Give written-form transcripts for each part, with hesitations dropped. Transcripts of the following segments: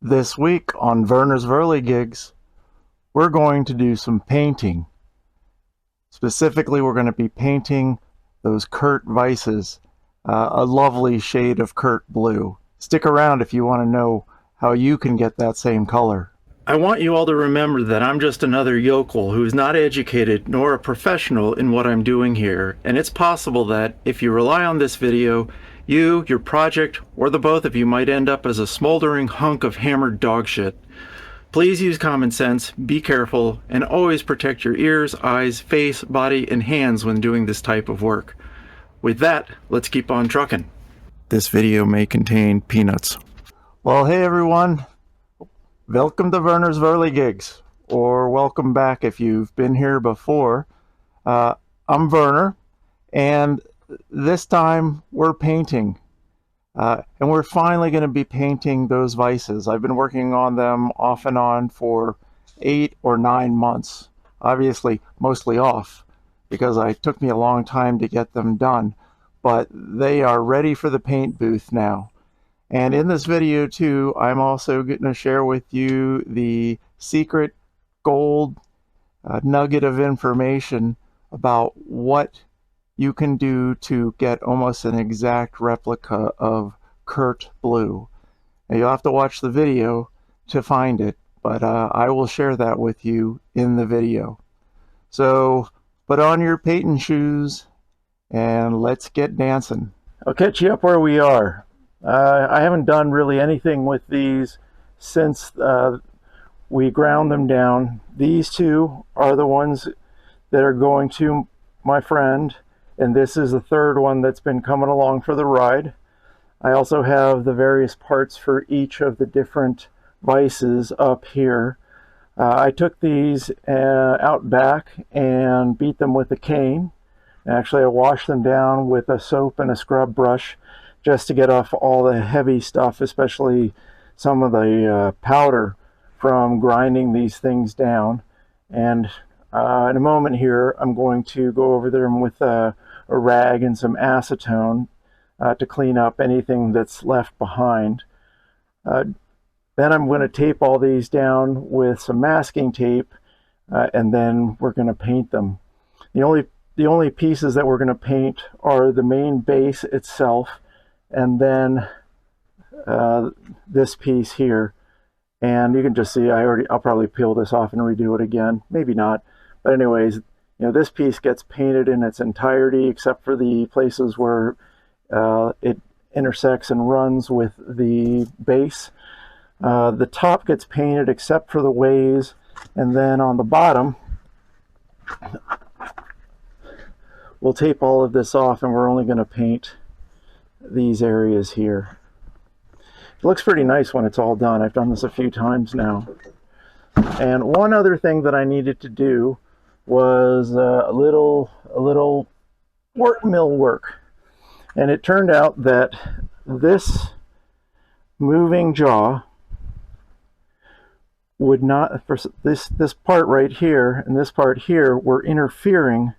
This week on Werner's Whirligigs, we're going to do some painting. Specifically, we're going to be painting those Kurt Vises, a lovely shade of Kurt blue. Stick around if you want to know how you can get that same color. I want you all to remember that I'm just another yokel who's not educated nor a professional in what I'm doing here, and it's possible that if you rely on this video, you, your project, or the both of you might end up as a smoldering hunk of hammered dog shit. Please use common sense, be careful, and always protect your ears, eyes, face, body, and hands when doing this type of work. With that, let's keep on trucking. This video may contain peanuts. Well, hey everyone. Welcome to Werner's Whirligigs, or welcome back if you've been here before. I'm Werner, and this time we're painting. And we're finally going to be painting those vices. I've been working on them off and on for 8 or 9 months. Obviously, mostly off, because it took me a long time to get them done. But they are ready for the paint booth now. And in this video too, I'm also going to share with you the secret gold nugget of information about what you can do to get almost an exact replica of Kurt Blue. Now, you'll have to watch the video to find it, but I will share that with you in the video. So put on your painting shoes and let's get dancing. I'll catch you up where we are. I haven't done really anything with these since we ground them down. These two are the ones that are going to my friend, and this is the third one that's been coming along for the ride. I also have the various parts for each of the different vices up here. I took these out back and beat them with a cane. Actually, I washed them down with a soap and a scrub brush just to get off all the heavy stuff, especially some of the powder from grinding these things down. And in a moment here, I'm going to go over them with a rag and some acetone to clean up anything that's left behind. Then I'm going to tape all these down with some masking tape, and then we're going to paint them. The only pieces that we're going to paint are the main base itself, and then this piece here. And you can just see I'll probably peel this off and redo it again, maybe not, but anyways, this piece gets painted in its entirety except for the places where it intersects and runs with the base. The top gets painted except for the ways, and then on the bottom we'll tape all of this off, and we're only going to paint these areas here. It looks pretty nice when it's all done. I've done this a few times now. And one other thing that I needed to do was a little mill work. And it turned out that this moving jaw would not, for this part right here and this part here were interfering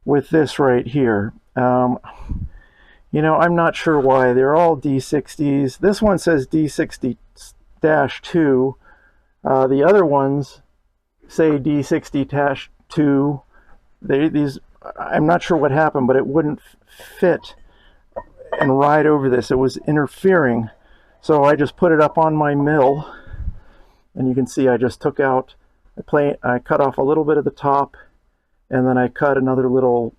with this right here. I'm not sure why. They're all D60s. This one says D60-2. The other ones say D60-2. I'm not sure what happened, but it wouldn't fit and ride over this. It was interfering. So I just put it up on my mill, and you can see I just took out, I cut off a little bit of the top, and then I cut another little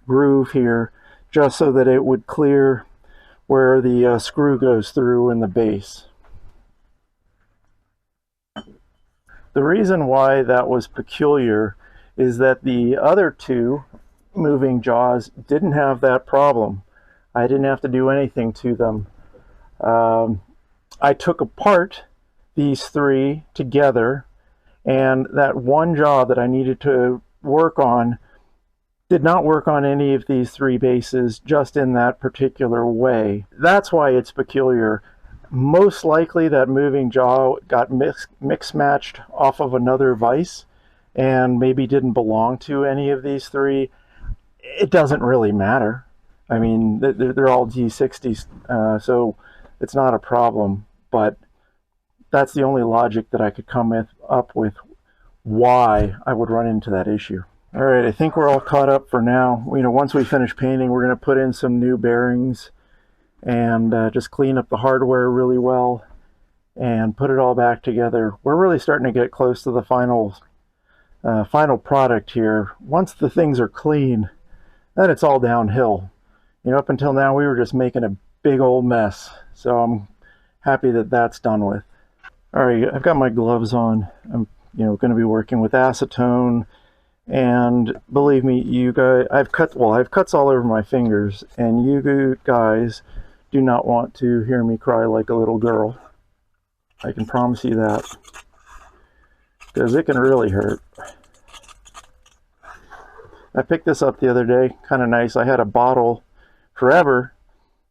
groove here just so that it would clear where the screw goes through in the base. The reason why that was peculiar is that the other two moving jaws didn't have that problem. I didn't have to do anything to them. I took apart these three together, and that one jaw that I needed to work on did not work on any of these three bases, just in that particular way. That's why it's peculiar. Most likely that moving jaw got mix-matched off of another vise and maybe didn't belong to any of these three. It doesn't really matter. I mean, they're all D60s, so it's not a problem. But that's the only logic that I could come up with why I would run into that issue. All right, I think we're all caught up for now. Once we finish painting, we're going to put in some new bearings and just clean up the hardware really well and put it all back together. We're really starting to get close to the final product here. Once the things are clean, then it's all downhill. Up until now, we were just making a big old mess. So I'm happy that that's done with. All right, I've got my gloves on. I'm going to be working with acetone. And believe me, you guys, I have cuts all over my fingers, and you guys do not want to hear me cry like a little girl. I can promise you that, because it can really hurt. I picked this up the other day, kind of nice. I had a bottle forever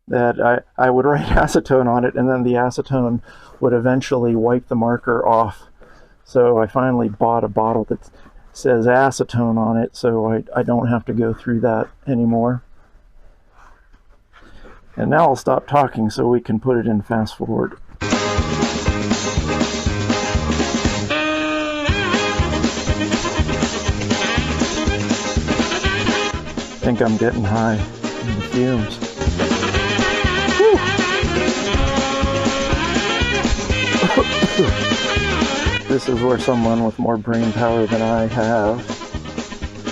that I would write acetone on it, and then the acetone would eventually wipe the marker off. So I finally bought a bottle that says acetone on it, so I don't have to go through that anymore. And now I'll stop talking so we can put it in fast forward. I think I'm getting high in the fumes. This is where someone with more brain power than I have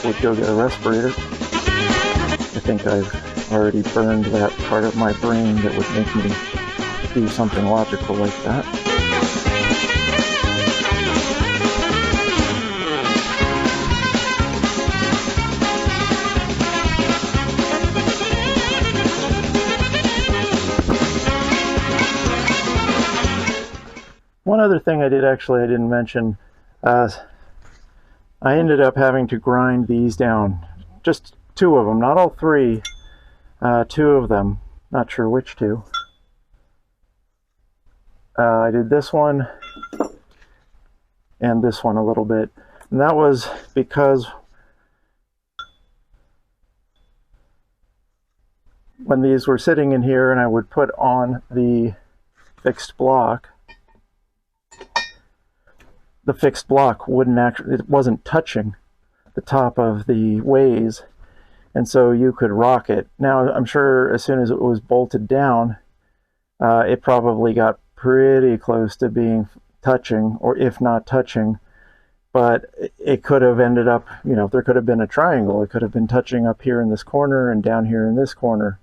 would go get a respirator. I think I've already burned that part of my brain that would make me do something logical like that. One other thing I didn't mention, I ended up having to grind these down. Just two of them, not all three, two of them, not sure which two. I did this one and this one a little bit. And that was because when these were sitting in here and I would put on the fixed block, the fixed block it wasn't touching the top of the Vise, and so you could rock it. Now, I'm sure as soon as it was bolted down, it probably got pretty close to being touching, or if not touching, but it could have ended up, there could have been a triangle. It could have been touching up here in this corner and down here in this corner,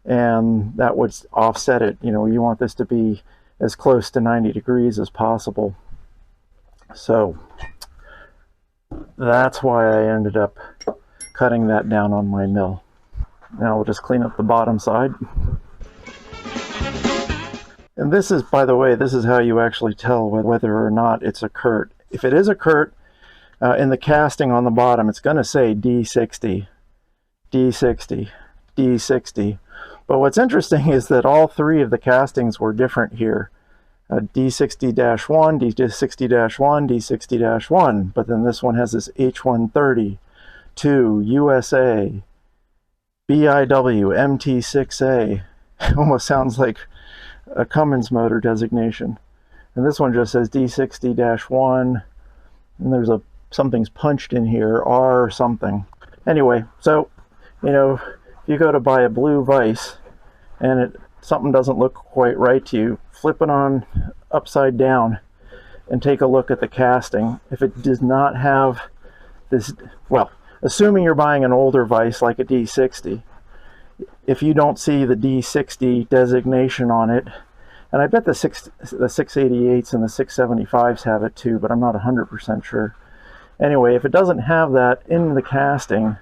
and that would offset it. You want this to be as close to 90 degrees as possible. So that's why I ended up cutting that down on my mill. Now we'll just clean up the bottom side. And this is, by the way, this is how you actually tell whether or not it's a Kurt. If it is a Kurt, in the casting on the bottom, it's going to say D60, D60, D60. But what's interesting is that all three of the castings were different here. D60-1, D60-1, D60-1, but then this one has this H130, 2, USA, BIW, MT6A. Almost sounds like a Cummins motor designation. And this one just says D60-1, and there's something's punched in here, R something. Anyway, so, if you go to buy a blue Vise and something doesn't look quite right to you, flip it on upside down and take a look at the casting. If it does not have this, well, assuming you're buying an older Vise like a D60, if you don't see the D60 designation on it, and I bet the 688s and the 675s have it too, but I'm not 100% sure. Anyway, if it doesn't have that in the casting,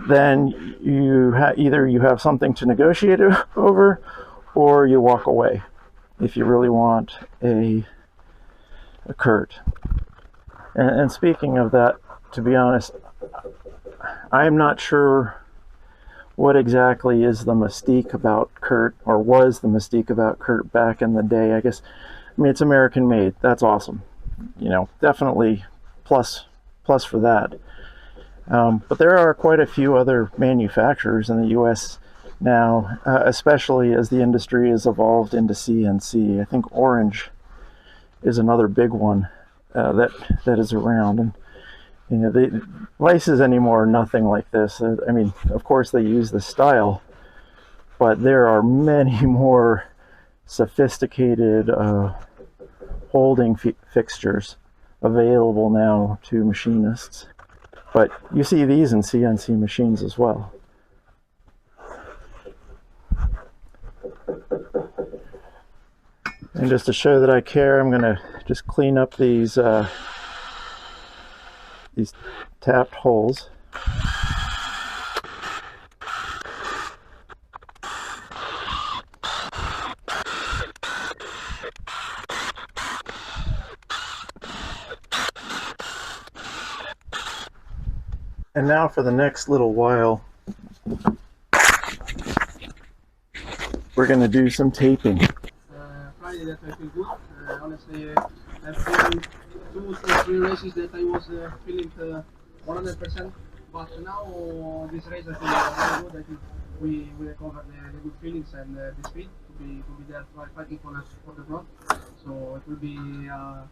then either you have something to negotiate over, or you walk away if you really want a Kurt. And speaking of that, to be honest, I'm not sure what exactly is the mystique about Kurt, or was the mystique about Kurt back in the day. I mean, it's American made. That's awesome. Definitely plus for that. But there are quite a few other manufacturers in the U.S. now, especially as the industry has evolved into CNC. I think Orange is another big one that is around. And you know, the Vises anymore are nothing like this. I mean, of course they use the style, but there are many more sophisticated holding fixtures available now to machinists. But you see these in CNC machines as well. And just to show that I care, I'm going to just clean up these tapped holes. And now for the next little while, we're going to do some taping. Friday that I feel good. Honestly, I've been 2 to 3 races that I was feeling 100%, but now this race I feel very good. I think we recovered the good feelings and the speed to be there fighting for the front. So it will be a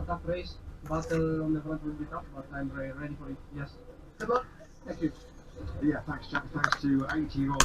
tough race. Battle on the front will be tough, but I'm ready for it. Yes. Good luck. Thank you. Yeah, thanks Jack. Thanks to 80-year-old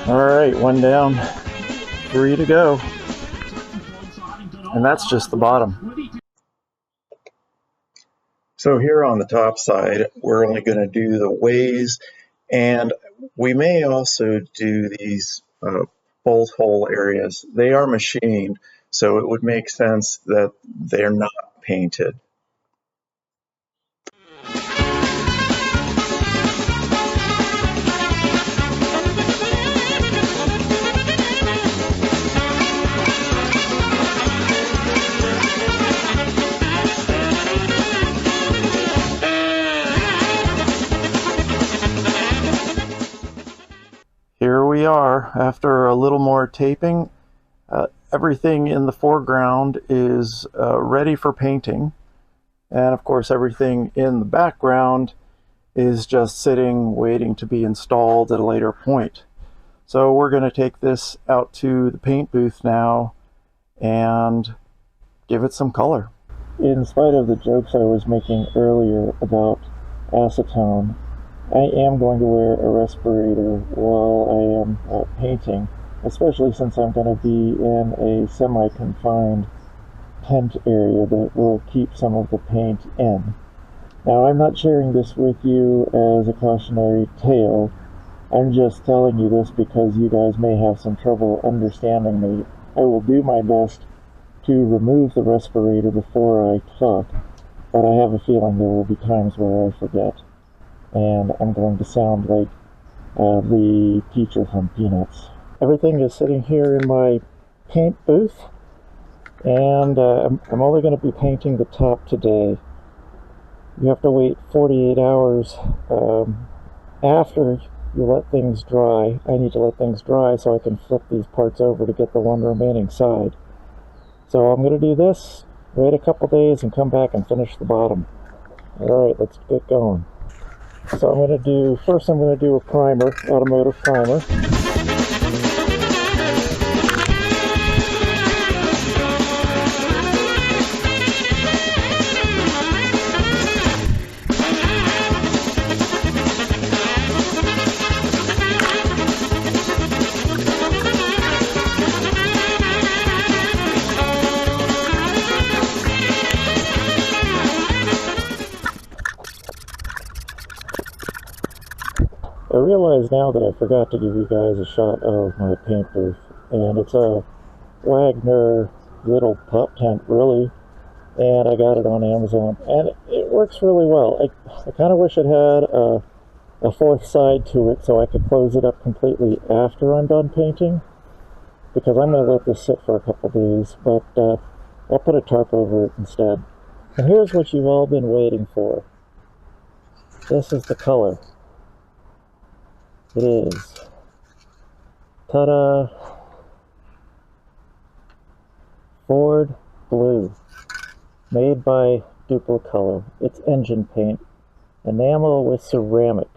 All right, one down, 3 to go. And that's just the bottom. So here on the top side, we're only going to do the ways, and we may also do these bolt hole areas. They are machined, so it would make sense that they're not painted. Here we are, after a little more taping. Everything in the foreground is ready for painting, and of course everything in the background is just sitting waiting to be installed at a later point. So we're going to take this out to the paint booth now and give it some color. In spite of the jokes I was making earlier about acetone, I am going to wear a respirator while I am painting, especially since I'm going to be in a semi-confined tent area that will keep some of the paint in. Now, I'm not sharing this with you as a cautionary tale. I'm just telling you this because you guys may have some trouble understanding me. I will do my best to remove the respirator before I talk, but I have a feeling there will be times where I forget, and I'm going to sound like the teacher from Peanuts. Everything is sitting here in my paint booth, and I'm only going to be painting the top today. You have to wait 48 hours after you let things dry. I need to let things dry so I can flip these parts over to get the one remaining side. So I'm going to do this, wait a couple days, and come back and finish the bottom. Alright, let's get going. So I'm going to do a primer, automotive primer. I realize now that I forgot to give you guys a shot of my paint booth, and it's a Wagner little pop tent, really, and I got it on Amazon, and it works really well. I kind of wish it had a fourth side to it so I could close it up completely after I'm done painting, because I'm going to let this sit for a couple days, but I'll put a tarp over it instead. And here's what you've all been waiting for. This is the color. It is. Ta-da! Ford Blue. Made by Duplicolor. It's engine paint. Enamel with ceramic.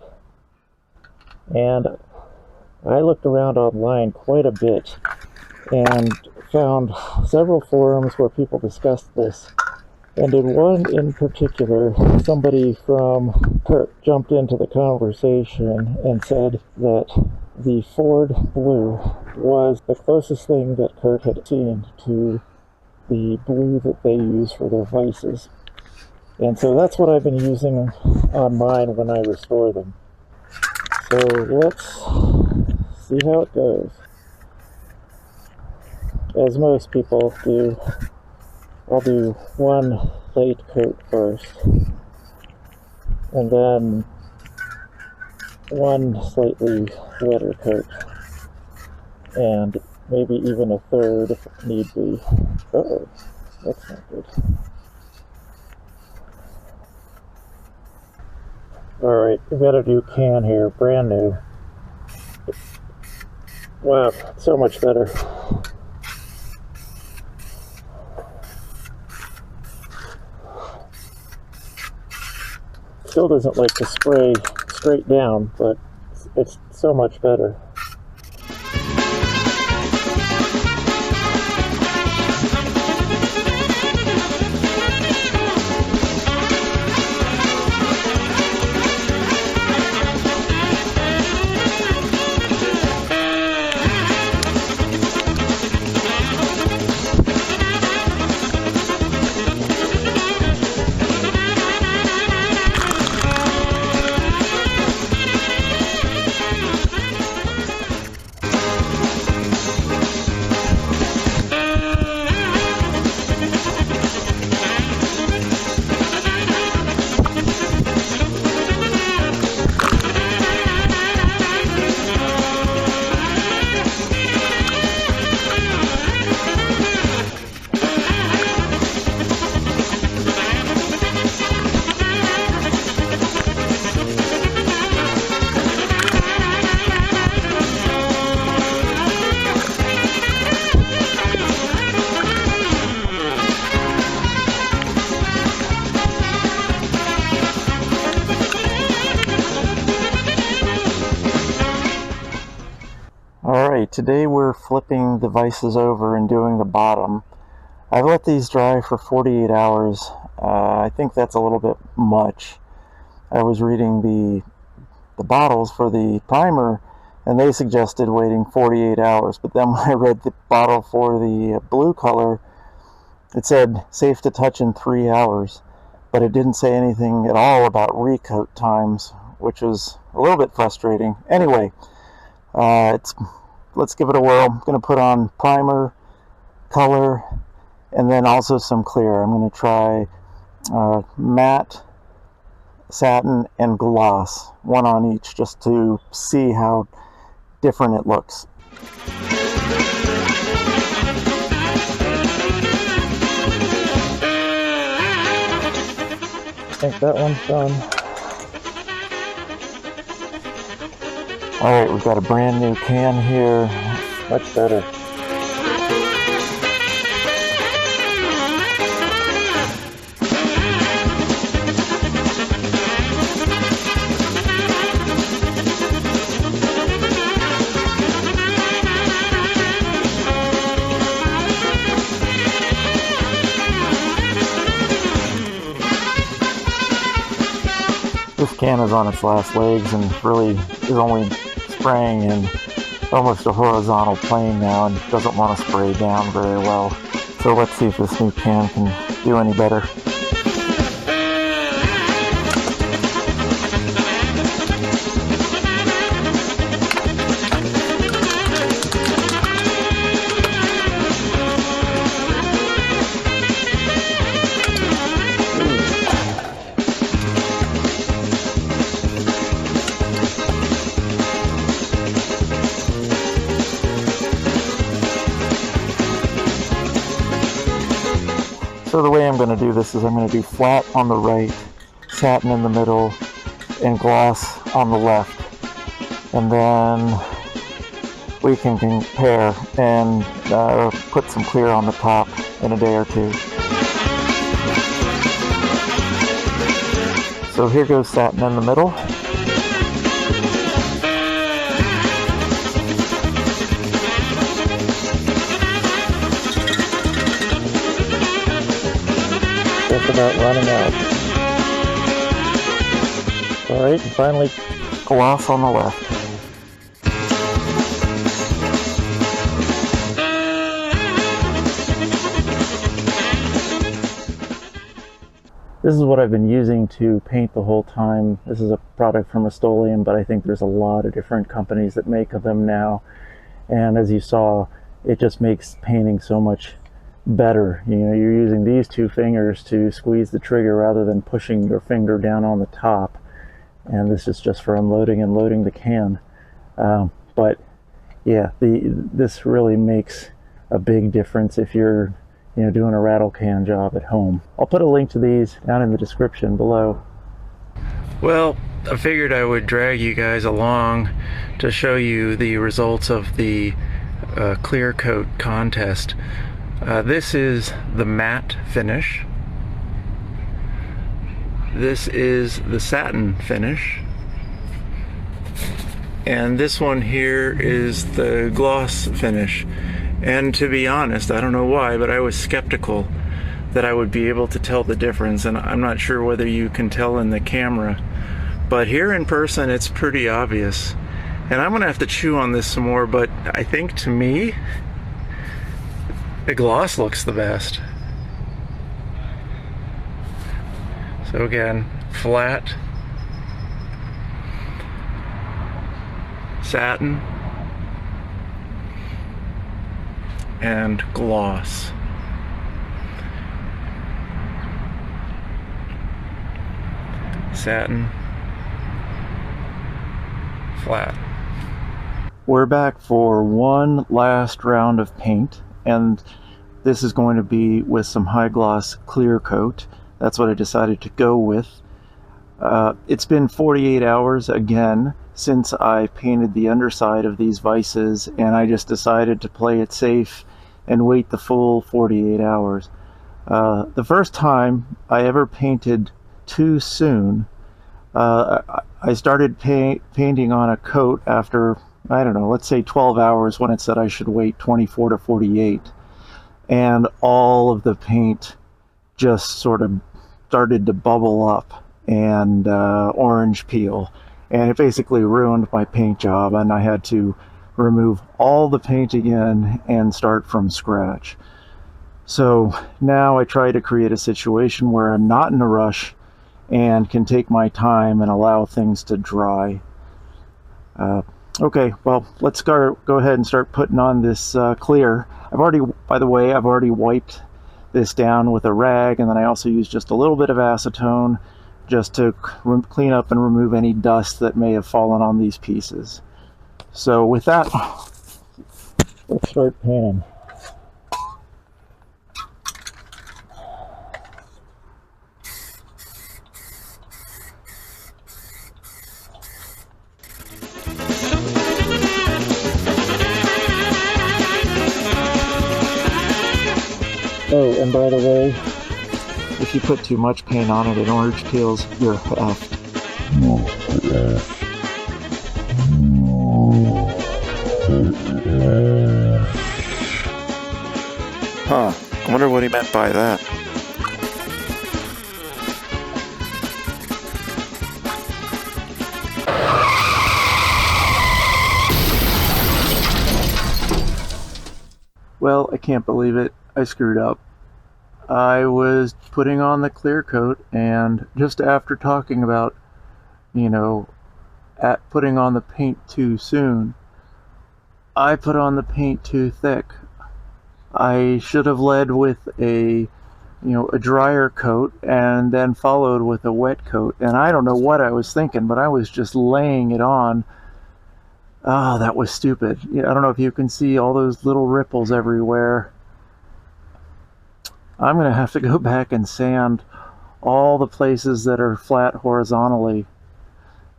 And I looked around online quite a bit and found several forums where people discussed this. And in one in particular, somebody from Kurt jumped into the conversation and said that the Ford Blue was the closest thing that Kurt had seen to the blue that they use for their Vises. And so that's what I've been using on mine when I restore them. So let's see how it goes. As most people do, I'll do one light coat first, and then one slightly wetter coat, and maybe even a third if need be. Uh-oh, that's not good. Alright, we got a new can here, brand new. Wow, so much better. Still doesn't like to spray straight down, but it's so much better. Alright, today we're flipping the Vises over and doing the bottom. I've let these dry for 48 hours. I think that's a little bit much. I was reading the the bottles for the primer, and they suggested waiting 48 hours. But then when I read the bottle for the blue color, it said safe to touch in 3 hours, but it didn't say anything at all about recoat times, which was a little bit frustrating. Anyway, let's give it a whirl. I'm going to put on primer, color, and then also some clear. I'm going to try matte, satin, and gloss, one on each, just to see how different it looks. I think that one's done. Alright, we've got a brand new can here. Much better. This can is on its last legs and really is only spraying in almost a horizontal plane now and doesn't want to spray down very well. So let's see if this new can can do any better. So the way I'm going to do this is I'm going to do flat on the right, satin in the middle, and gloss on the left. And then we can compare and put some clear on the top in a day or two. So here goes satin in the middle. Just about running out. Alright, and finally gloss on the left. This is what I've been using to paint the whole time. This is a product from Rust-Oleum, but I think there's a lot of different companies that make them now. And as you saw, it just makes painting so much better. You know, you're using these two fingers to squeeze the trigger rather than pushing your finger down on the top. And this is just for unloading and loading the can. But yeah, this really makes a big difference if you're doing a rattle can job at home. I'll put a link to these down in the description below. Well, I figured I would drag you guys along to show you the results of the clear coat contest. This is the matte finish. This is the satin finish. And this one here is the gloss finish. And to be honest, I don't know why, but I was skeptical that I would be able to tell the difference, and I'm not sure whether you can tell in the camera, but here in person it's pretty obvious. And I'm gonna have to chew on this some more, but I think to me the gloss looks the best. So again, flat, satin, and gloss. Satin, flat. We're back for one last round of paint, and this is going to be with some high gloss clear coat. That's what I decided to go with. It's been 48 hours again since I painted the underside of these vices, and I just decided to play it safe and wait the full 48 hours. The first time I ever painted too soon, I started painting on a coat after, I don't know, let's say 12 hours when it said I should wait 24 to 48. And all of the paint just sort of started to bubble up and orange peel. and it basically ruined my paint job, and I had to remove all the paint again and start from scratch. So now I try to create a situation where I'm not in a rush and can take my time and allow things to dry. Okay, well, let's go ahead and start putting on this clear. By the way, I've already wiped this down with a rag, and then I also used just a little bit of acetone just to clean up and remove any dust that may have fallen on these pieces. So with that, let's start painting. Oh, and by the way, if you put too much paint on it and orange peels, you're effed. Huh, I wonder what he meant by that. Well, I can't believe it. I screwed up. I was putting on the clear coat, and just after talking about, putting on the paint too soon, I put on the paint too thick. I should have led with a drier coat and then followed with a wet coat. And I don't know what I was thinking, but I was just laying it on. Ah, that was stupid. I don't know if you can see all those little ripples everywhere. I'm going to have to go back and sand all the places that are flat horizontally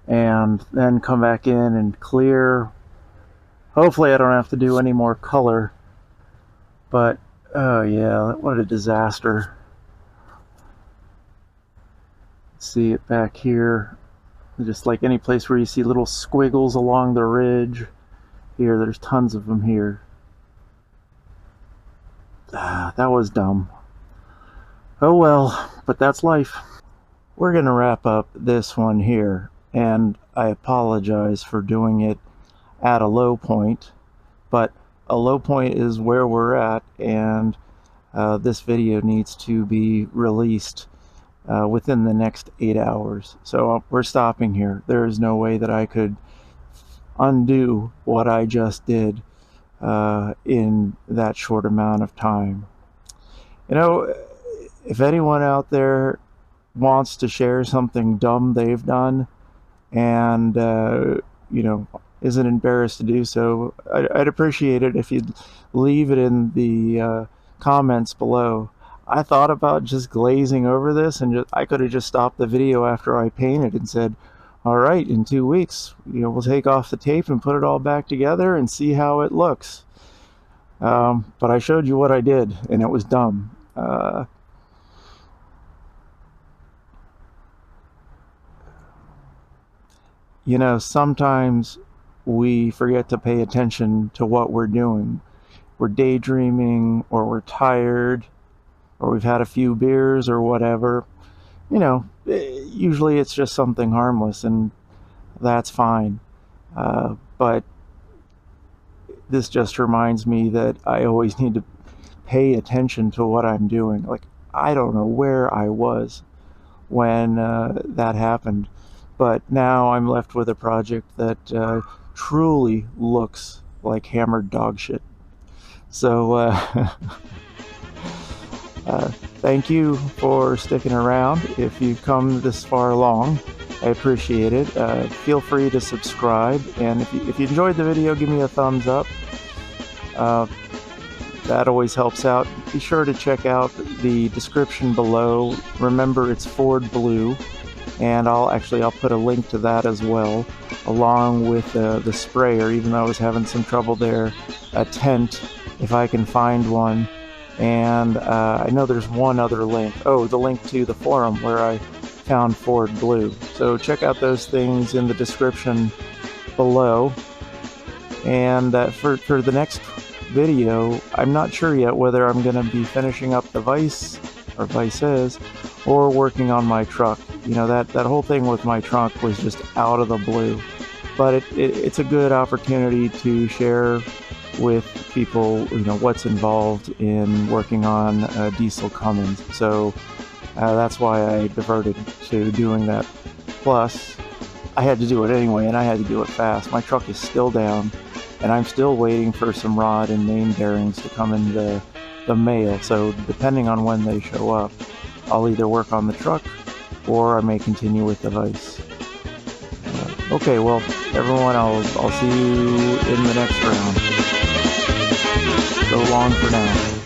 and then come back in and clear. Hopefully I don't have to do any more color, but oh yeah, what a disaster. See it back here, just like any place where you see little squiggles along the ridge. Here, there's tons of them here. That was dumb. Oh well, but that's life. We're gonna wrap up this one here, and I apologize for doing it at a low point, but a low point is where we're at, and this video needs to be released within the next 8 hours. So we're stopping here. There is no way that I could undo what I just did in that short amount of time. If anyone out there wants to share something dumb they've done and isn't embarrassed to do so, I'd appreciate it if you'd leave it in the comments below. I thought about just glazing over this, and I could have just stopped the video after I painted and said, all right, in 2 weeks, we'll take off the tape and put it all back together and see how it looks. But I showed you what I did, and it was dumb. Sometimes we forget to pay attention to what we're doing. We're daydreaming, or we're tired, or we've had a few beers or whatever. Usually it's just something harmless, and that's fine. But this just reminds me that I always need to pay attention to what I'm doing. Like, I don't know where I was when that happened, but now I'm left with a project that truly looks like hammered dog shit. So thank you for sticking around. If you've come this far along, I appreciate it. Feel free to subscribe, and if you enjoyed the video, give me a thumbs up. That always helps out. Be sure to check out the description below. Remember, it's Ford Blue, and I'll put a link to that as well, along with the sprayer, even though I was having some trouble there. A tent, if I can find one. And I know there's one other link. Oh, the link to the forum where I found Ford Blue. So check out those things in the description below. And for the next video, I'm not sure yet whether I'm going to be finishing up the Vise, or Vises, or working on my truck. you know, that whole thing with my trunk was just out of the blue. But it's a good opportunity to share with people, you know, what's involved in working on diesel Cummins. So that's why I diverted to doing that. Plus, I had to do it anyway, and I had to do it fast. My truck is still down, and I'm still waiting for some rod and main bearings to come in the mail. So depending on when they show up, I'll either work on the truck or I may continue with the Vise. Okay, well, everyone, I'll see you in the next round. So long for now.